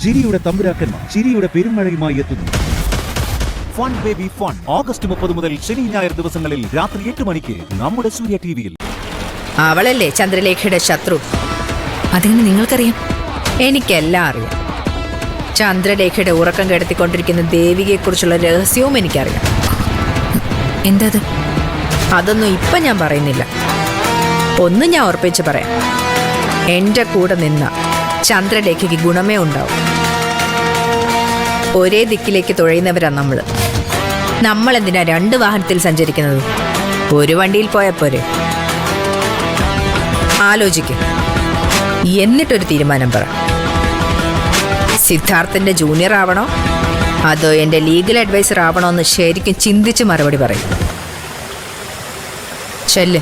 ചിരിയുടെ തമ്പുരാക്കന്മാർ ചിരിയുടെ പെരുമഴയുമായി എത്തുന്നു. ഫൺ ബേബി ഫൺ ഓഗസ്റ്റ് 30 മുതൽ ശനി ഞായർ ദിവസങ്ങളിൽ രാത്രി 8 മണിക്ക് നമ്മുടെ സൂര്യ ടിവിയിൽ. അവളല്ലേ ചന്ദ്രലേഖയുടെ ശത്രു? അതെങ്ങനെ നിങ്ങൾക്കറിയാം? എനിക്കെല്ലാം അറിയാം. ചന്ദ്രലേഖയുടെ ഉറക്കം കെടുത്തിക്കൊണ്ടിരിക്കുന്ന ദേവികയെക്കുറിച്ചുള്ള രഹസ്യവും എനിക്കറിയാം. എന്താ അത്? അതൊന്നും ഇപ്പൊ ഞാൻ പറയുന്നില്ല. ഒന്നും ഞാൻ ഉറപ്പിച്ച് പറയാം. എന്റെ കൂടെ നിന്ന ചന്ദ്രലേഖയ്ക്ക് ഗുണമേ ഉണ്ടാവും. ഒരേ ദിക്കിലേക്ക് തുഴയുന്നവരാ നമ്മൾ എന്തിനാ 2 വാഹനത്തിൽ സഞ്ചരിക്കുന്നത്? ഒരു വണ്ടിയിൽ പോയാ പോരെ? ആലോചിക്കും, എന്നിട്ടൊരു തീരുമാനം പറ. സിദ്ധാർത്ഥന്റെ ജൂനിയർ ആവണോ അതോ എന്റെ ലീഗൽ അഡ്വൈസർ ആവണോ എന്ന് ശരിക്കും ചിന്തിച്ച് മറുപടി പറയും. ചെല്ല്.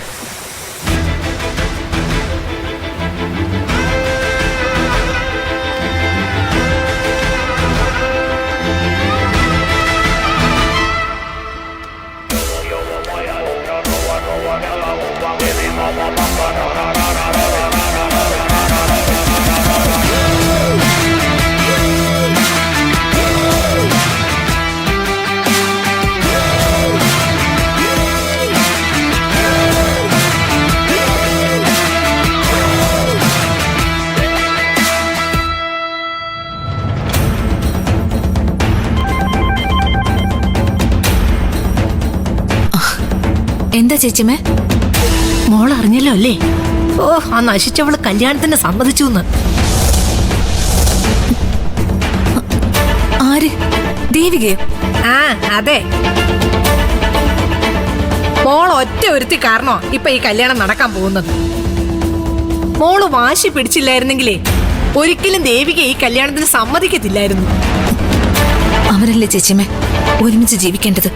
എന്താ ചേച്ചിമേ? മോൾ അറിഞ്ഞല്ലോ അല്ലേ? ഓ, ആ നശിച്ചവള് കല്യാണത്തിന് സമ്മതിച്ചു എന്ന്. ആര്? ദേവികയോ? ആ, അതെ. മോൾ ഒറ്റ ഒരുത്തി കാരണോ ഇപ്പൊ ഈ കല്യാണം നടക്കാൻ പോകുന്നത്. മോള് വാശി പിടിച്ചില്ലായിരുന്നെങ്കിലേ ഒരിക്കലും ദേവിക ഈ കല്യാണത്തിന് സമ്മതിക്കത്തില്ലായിരുന്നു. അവരല്ലേ ചേച്ചിമേ ഒരുമിച്ച് ജീവിക്കേണ്ടത്?